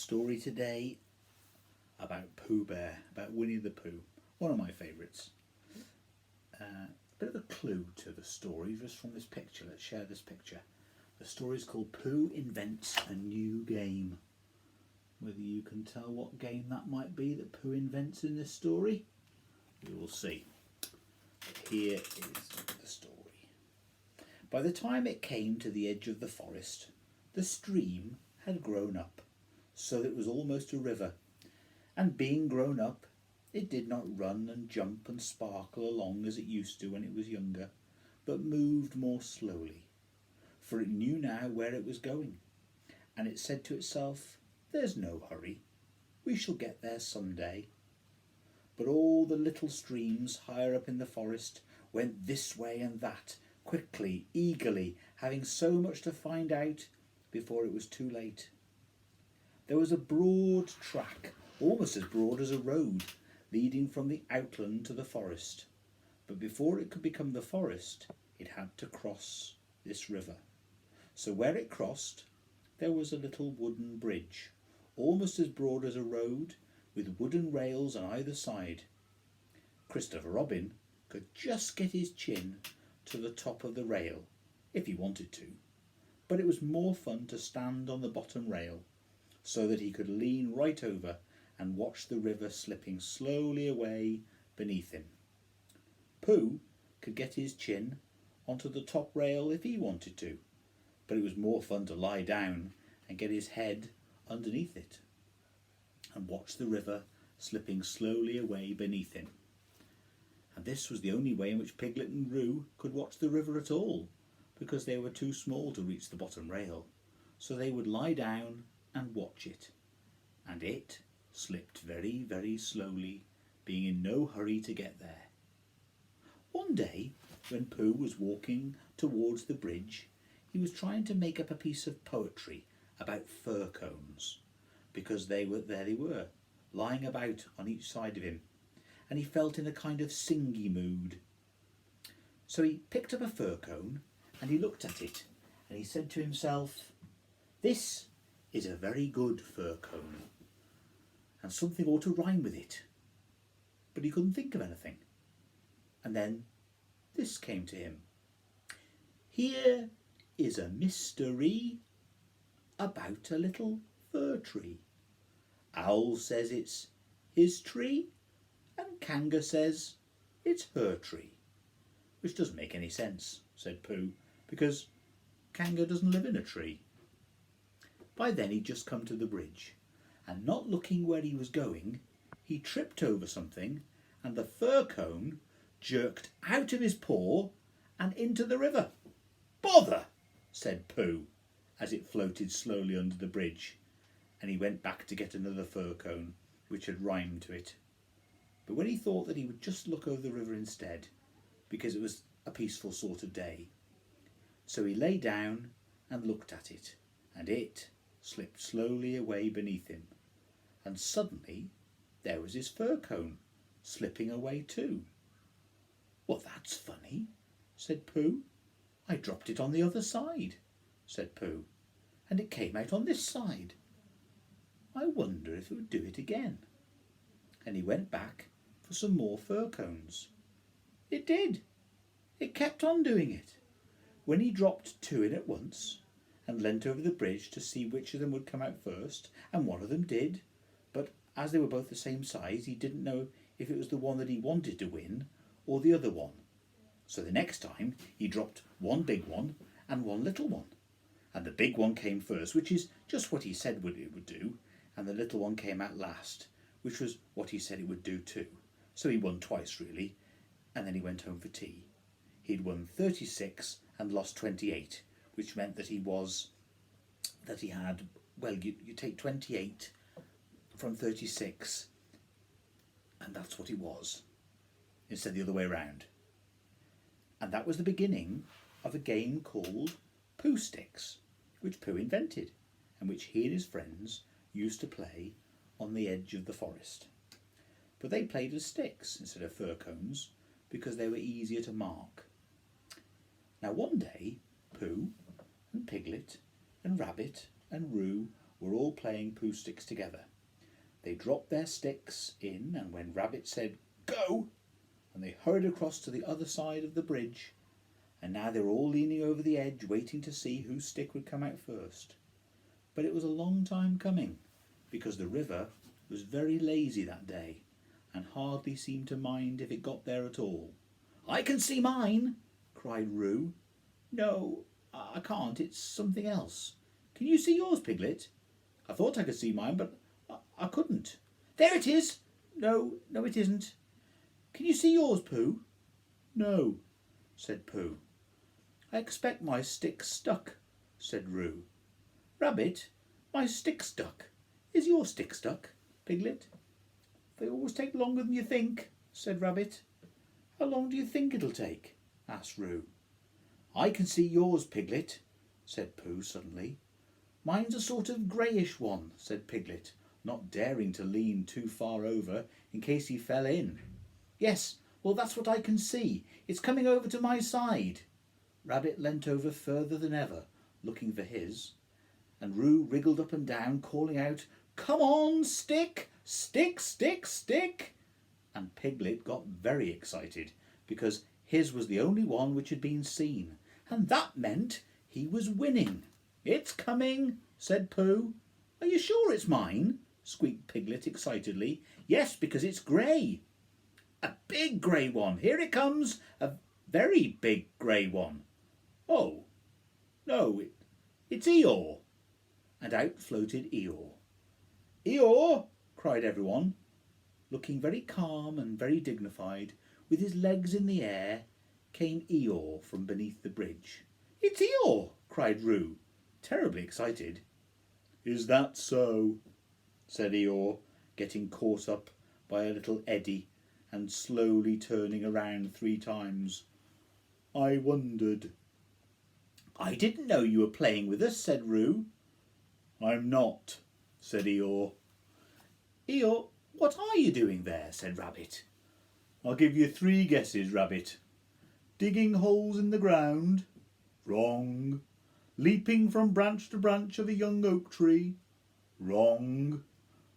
story today about Pooh Bear, about Winnie the Pooh, one of my favourites. A bit of a clue to the story just from this picture. Let's share this picture. The story is called Pooh Invents a New Game. Whether you can tell what game that might be that Pooh invents in this story, we will see. Here is the story. By the time it came to the edge of the forest, the stream had grown up, so that it was almost a river, and being grown up, it did not run and jump and sparkle along as it used to when it was younger, but moved more slowly, for it knew now where it was going, and it said to itself, "There's no hurry, we shall get there some day." But all the little streams higher up in the forest went this way and that, quickly, eagerly, having so much to find out before it was too late. There was a broad track, almost as broad as a road, leading from the outland to the forest. But before it could become the forest, it had to cross this river. So where it crossed, there was a little wooden bridge, almost as broad as a road, with wooden rails on either side. Christopher Robin could just get his chin to the top of the rail, if he wanted to, but it was more fun to stand on the bottom rail, so that he could lean right over and watch the river slipping slowly away beneath him. Pooh could get his chin onto the top rail if he wanted to, but it was more fun to lie down and get his head underneath it and watch the river slipping slowly away beneath him. And this was the only way in which Piglet and Roo could watch the river at all, because they were too small to reach the bottom rail. So they would lie down and watch it, and it slipped very, very slowly, being in no hurry to get there. One day, when Pooh was walking towards the bridge, he was trying to make up a piece of poetry about fir cones, because there they were, lying about on each side of him, and he felt in a kind of singy mood. So he picked up a fir cone and he looked at it, and he said to himself, "This is a very good fir cone, and something ought to rhyme with it." But he couldn't think of anything. And then this came to him. "Here is a mystery about a little fir tree. Owl says it's his tree, and Kanga says it's her tree." Which doesn't make any sense, said Pooh, because Kanga doesn't live in a tree. By then he'd just come to the bridge, and not looking where he was going, he tripped over something, and the fir cone jerked out of his paw and into the river. "Bother!" said Pooh, as it floated slowly under the bridge, and he went back to get another fir cone, which had rhymed to it. But when he thought that he would just look over the river instead, because it was a peaceful sort of day, so he lay down and looked at it, and it slipped slowly away beneath him, and suddenly there was his fir cone slipping away too. "Well, that's funny," said Pooh. "I dropped it on the other side," said Pooh, "and it came out on this side. I wonder if it would do it again." And he went back for some more fir cones. It did. It kept on doing it. When he dropped two in at once and leant over the bridge to see which of them would come out first, and one of them did, but as they were both the same size, he didn't know if it was the one that he wanted to win or the other one. So the next time he dropped one big one and one little one, and the big one came first, which is just what he said it would do, and the little one came out last, which was what he said it would do too. So he won twice really, and then he went home for tea. He'd won 36 and lost 28, which meant that you take 28 from 36, and that's what it was, instead the other way around. And that was the beginning of a game called Pooh Sticks, which Pooh invented, and which he and his friends used to play on the edge of the forest. But they played as sticks instead of fir cones, because they were easier to mark. Now one day, Pooh and Piglet and Rabbit and Roo were all playing Pooh sticks together. They dropped their sticks in, and when Rabbit said, "Go!" and they hurried across to the other side of the bridge, and now they were all leaning over the edge, waiting to see whose stick would come out first. But it was a long time coming, because the river was very lazy that day, and hardly seemed to mind if it got there at all. "I can see mine!" cried Roo. "No, I can't. It's something else. Can you see yours, Piglet?" "I thought I could see mine, but I couldn't." "There it is!" No, it isn't." "Can you see yours, Pooh?" "No," said Pooh. "I expect my stick's stuck," said Roo. "Rabbit, my stick's stuck. Is your stick stuck, Piglet?" "They always take longer than you think," said Rabbit. "How long do you think it'll take?" asked Roo. "I can see yours, Piglet," said Pooh suddenly. "Mine's a sort of greyish one," said Piglet, not daring to lean too far over in case he fell in. "Yes, well, that's what I can see. It's coming over to my side." Rabbit leant over further than ever, looking for his, and Roo wriggled up and down, calling out, "Come on, stick! Stick, stick, stick!" And Piglet got very excited, because his was the only one which had been seen, and that meant he was winning. "It's coming," said Pooh. "Are you sure it's mine?" squeaked Piglet excitedly. "Yes, because it's grey." "A big grey one. Here it comes. A very big grey one." "Oh, no, it's Eeyore." And out floated Eeyore. "Eeyore!" cried everyone. Looking very calm and very dignified, with his legs in the air, came Eeyore from beneath the bridge. "It's Eeyore!" cried Roo, terribly excited. "Is that so?" said Eeyore, getting caught up by a little eddy and slowly turning around 3 times. "I wondered." "I didn't know you were playing with us," said Roo. "I'm not," said Eeyore. "Eeyore, what are you doing there?" said Rabbit. "I'll give you 3 guesses, Rabbit. Digging holes in the ground. Wrong. Leaping from branch to branch of a young oak tree. Wrong.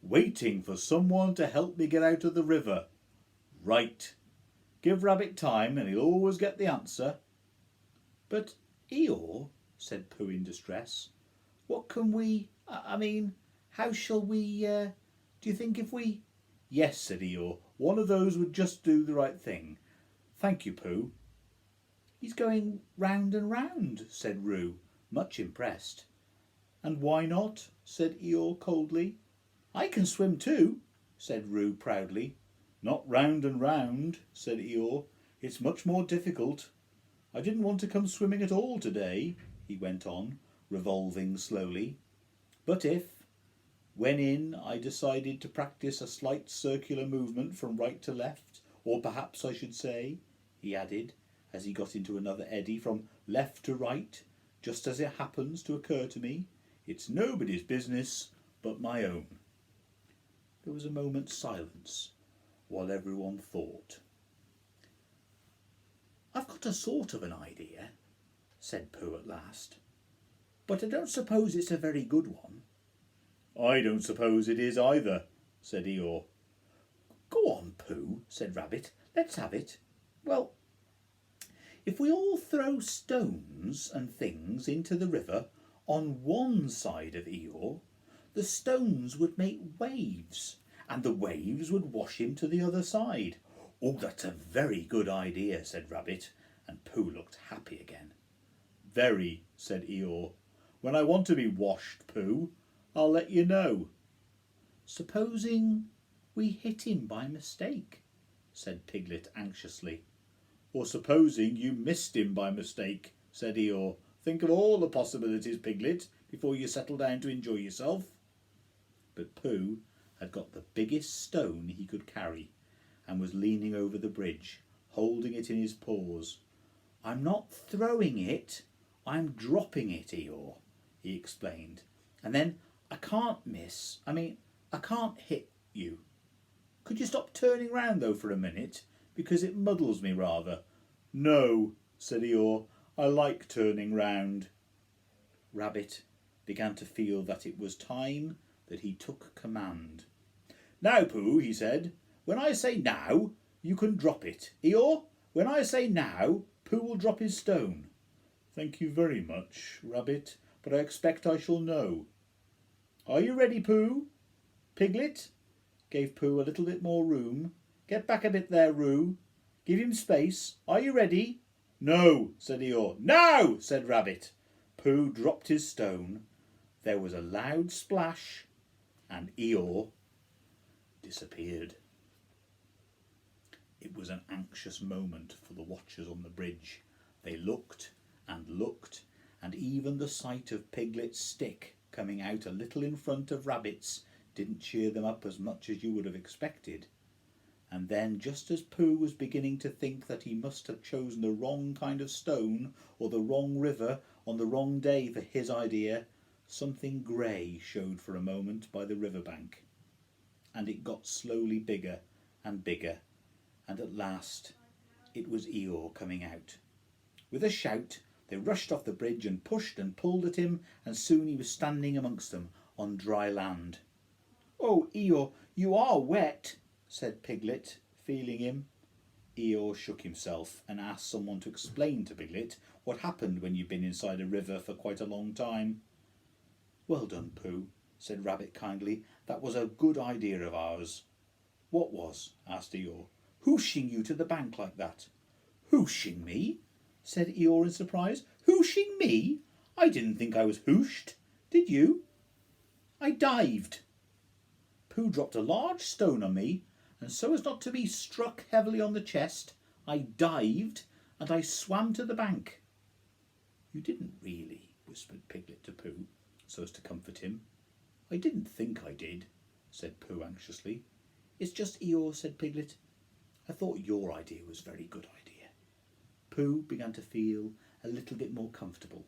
Waiting for someone to help me get out of the river. Right. Give Rabbit time and he'll always get the answer." "But Eeyore," said Pooh in distress, "what can we, how shall we, do you think if we—" "Yes," said Eeyore, "one of those would just do the right thing. Thank you, Pooh." "He's going round and round," said Roo, much impressed. "And why not?" said Eeyore coldly. "I can swim too," said Roo proudly. "Not round and round," said Eeyore. "It's much more difficult. I didn't want to come swimming at all today," he went on, revolving slowly. "But if, when in, I decided to practice a slight circular movement from right to left, or perhaps I should say," he added, as he got into another eddy, "from left to right, just as it happens to occur to me, it's nobody's business but my own." There was a moment's silence while everyone thought. "I've got a sort of an idea," said Pooh at last, "but I don't suppose it's a very good one." "I don't suppose it is either," said Eeyore. "Go on, Pooh," said Rabbit. "Let's have it." "Well, if we all throw stones and things into the river on one side of Eeyore, the stones would make waves, and the waves would wash him to the other side." "Oh, that's a very good idea," said Rabbit, and Pooh looked happy again. "Very," said Eeyore. "When I want to be washed, Pooh, I'll let you know." "Supposing we hit him by mistake?" said Piglet anxiously. "Or supposing you missed him by mistake," said Eeyore. "Think of all the possibilities, Piglet, before you settle down to enjoy yourself." But Pooh had got the biggest stone he could carry and was leaning over the bridge, holding it in his paws. "I'm not throwing it, I'm dropping it, Eeyore," he explained. "And then I can't miss, I can't hit you. Could you stop turning round, though, for a minute, because it muddles me rather." "No," said Eeyore, "I like turning round." Rabbit began to feel that it was time that he took command. "Now, Pooh," he said, "when I say now, you can drop it. Eeyore, when I say now, Pooh will drop his stone." "Thank you very much, Rabbit, but I expect I shall know." "Are you ready, Pooh?" Piglet gave Pooh a little bit more room. "Get back a bit there, Roo. Give him space. Are you ready?" "No," said Eeyore. "Now," said Rabbit. Pooh dropped his stone. There was a loud splash, and Eeyore disappeared. It was an anxious moment for the watchers on the bridge. They looked and looked, and even the sight of Piglet's stick coming out a little in front of Rabbit's didn't cheer them up as much as you would have expected. And then, just as Pooh was beginning to think that he must have chosen the wrong kind of stone or the wrong river on the wrong day for his idea, something grey showed for a moment by the river bank. And it got slowly bigger and bigger, and at last it was Eeyore coming out. With a shout, they rushed off the bridge and pushed and pulled at him, and soon he was standing amongst them on dry land. "Oh, Eeyore, you are wet," said Piglet, feeling him. Eeyore shook himself and asked someone to explain to Piglet what happened when you've been inside a river for quite a long time. "Well done, Pooh," said Rabbit kindly. "That was a good idea of ours." "What was?" asked Eeyore. "Hooshing you to the bank like that." "Hooshing me?" said Eeyore in surprise. "Hooshing me? I didn't think I was hooshed. Did you?" "I dived. Pooh dropped a large stone on me, and so as not to be struck heavily on the chest, I dived and I swam to the bank." "You didn't really," whispered Piglet to Pooh, so as to comfort him. "I didn't think I did," said Pooh anxiously. "It's just Eeyore," said Piglet. "I thought your idea was a very good idea." Pooh began to feel a little bit more comfortable,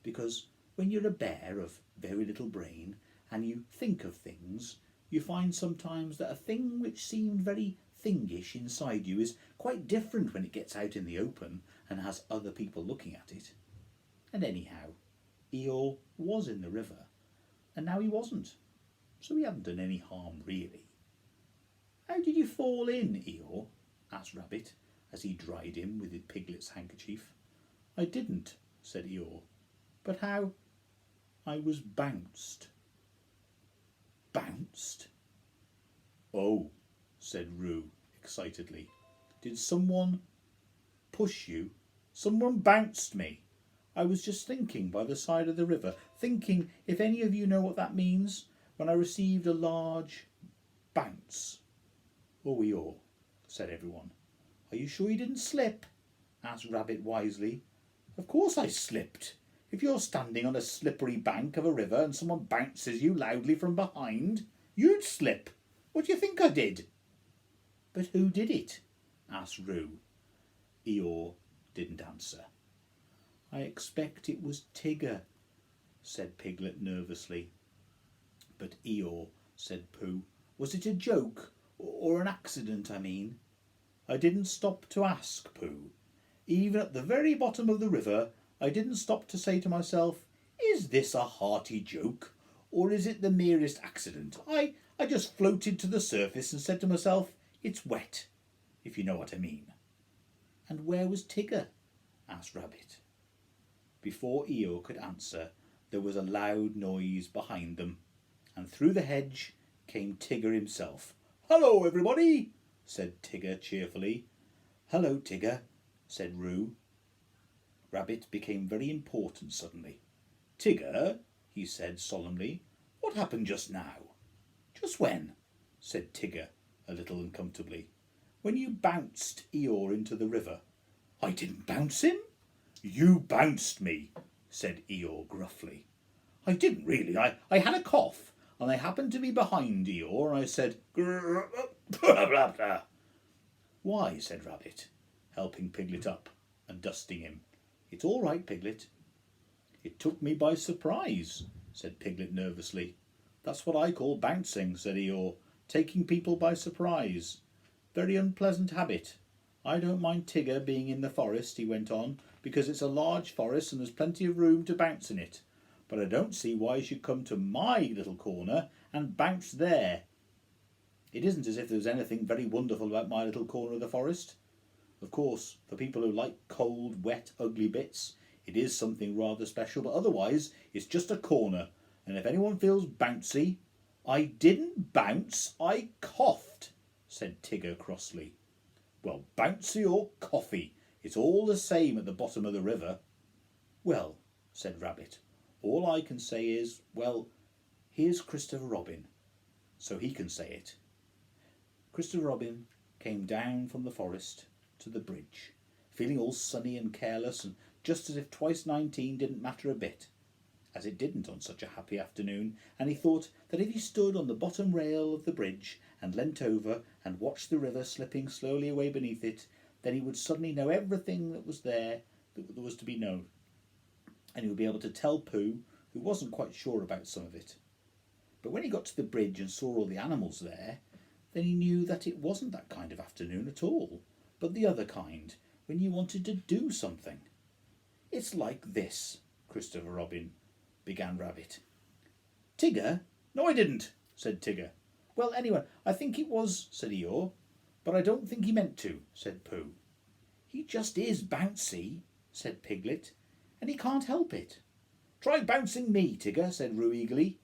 because when you're a bear of very little brain and you think of things, you find sometimes that a thing which seemed very thingish inside you is quite different when it gets out in the open and has other people looking at it. And anyhow, Eeyore was in the river, and now he wasn't, so he hadn't done any harm really. "How did you fall in, Eeyore?" asked Rabbit, as he dried him with his Piglet's handkerchief. "I didn't," said Eeyore. "But how?" "I was bounced." "Bounced?" "Oh," said Roo excitedly. "Did someone push you?" "Someone bounced me. I was just thinking by the side of the river, thinking if any of you know what that means, when I received a large bounce." "Oh, Eeyore," said everyone. "Are you sure you didn't slip?" asked Rabbit wisely. "Of course I slipped. If you're standing on a slippery bank of a river and someone bounces you loudly from behind, you'd slip. What do you think I did?" "But who did it?" asked Roo. Eeyore didn't answer. "I expect it was Tigger," said Piglet nervously. "But Eeyore," said Pooh, "was it a joke? Or an accident, I mean?" "I didn't stop to ask, Pooh. Even at the very bottom of the river, I didn't stop to say to myself, 'Is this a hearty joke, or is it the merest accident?' I just floated to the surface and said to myself, 'It's wet,' if you know what I mean." "And where was Tigger?" asked Rabbit. Before Eeyore could answer, there was a loud noise behind them, and through the hedge came Tigger himself. "Hello, everybody," said Tigger cheerfully. "Hello, Tigger," said Roo. Rabbit became very important suddenly. "Tigger," he said solemnly, "what happened just now?" "Just when?" said Tigger, a little uncomfortably. "When you bounced Eeyore into the river." "I didn't bounce him." "You bounced me," said Eeyore gruffly. "I didn't really. I had a cough, and I happened to be behind Eeyore, and I said, 'Grrr, blah, blah, blah.'" "Why?" said Rabbit, helping Piglet up and dusting him. "It's all right, Piglet." "It took me by surprise," said Piglet nervously. "That's what I call bouncing," said Eeyore, "taking people by surprise. Very unpleasant habit. I don't mind Tigger being in the forest," he went on, "because it's a large forest and there's plenty of room to bounce in it. but I don't see why you should come to my little corner and bounce there. It isn't as if there was anything very wonderful about my little corner of the forest. Of course, for people who like cold, wet, ugly bits, it is something rather special, but otherwise it's just a corner, and if anyone feels bouncy—" "I didn't bounce, I coughed," said Tigger crossly. "Well, bouncy or coffee, it's all the same at the bottom of the river." "Well," said Rabbit, "all I can say is, well, here's Christopher Robin, so he can say it." Christopher Robin came down from the forest to the bridge, feeling all sunny and careless, and just as if twice 19 didn't matter a bit, as it didn't on such a happy afternoon, and he thought that if he stood on the bottom rail of the bridge and leant over and watched the river slipping slowly away beneath it, then he would suddenly know everything that was there that was to be known, and he would be able to tell Pooh, who wasn't quite sure about some of it. But when he got to the bridge and saw all the animals there, then he knew that it wasn't that kind of afternoon at all, but the other kind, when you wanted to do something. "It's like this, Christopher Robin," began Rabbit. "Tigger?" "No, I didn't," said Tigger. "Well, anyway, I think it was," said Eeyore. "But I don't think he meant to," said Pooh. "He just is bouncy," said Piglet, "and he can't help it." "Try bouncing me, Tigger," said Roo eagerly.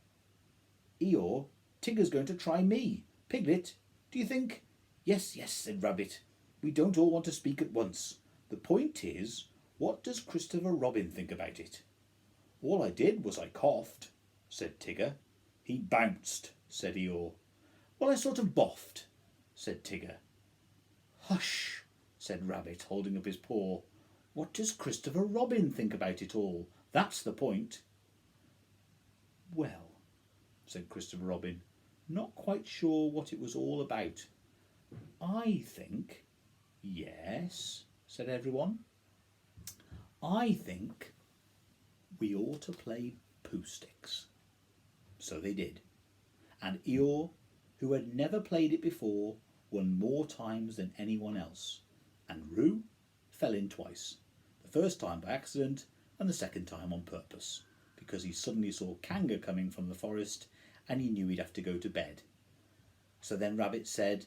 "Eeyore, Tigger's going to try me. Piglet, do you think—" "Yes, yes," said Rabbit. "We don't all want to speak at once. The point is, what does Christopher Robin think about it?" "All I did was I coughed," said Tigger. "He bounced," said Eeyore. "Well, I sort of boffed," said Tigger. "Hush," said Rabbit, holding up his paw. "What does Christopher Robin think about it all? That's the point." "Well," said Christopher Robin, not quite sure what it was all about, "I think—" "Yes," said everyone. "I think we ought to play Pooh Sticks." So they did, and Eeyore, who had never played it before, won more times than anyone else, and Roo fell in twice, the first time by accident and the second time on purpose, because he suddenly saw Kanga coming from the forest and he knew he'd have to go to bed. So then Rabbit said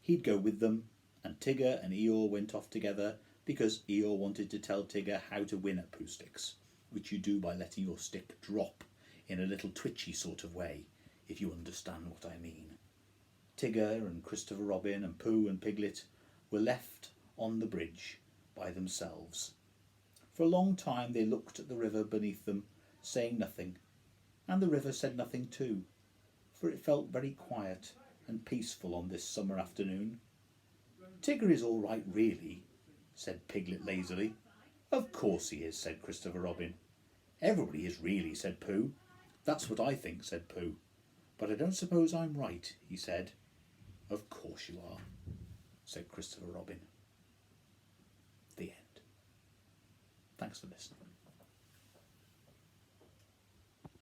he'd go with them, and Tigger and Eeyore went off together, because Eeyore wanted to tell Tigger how to win at Pooh Sticks, which you do by letting your stick drop in a little twitchy sort of way, if you understand what I mean. Tigger and Christopher Robin and Pooh and Piglet were left on the bridge by themselves. For a long time they looked at the river beneath them, saying nothing, and the river said nothing too, for it felt very quiet and peaceful on this summer afternoon. "Tigger is all right, really," said Piglet lazily. "Of course he is," said Christopher Robin. "Everybody is really," said Pooh. "That's what I think," said Pooh. "But I don't suppose I'm right," he said. "Of course you are," said Christopher Robin. The end. Thanks for listening.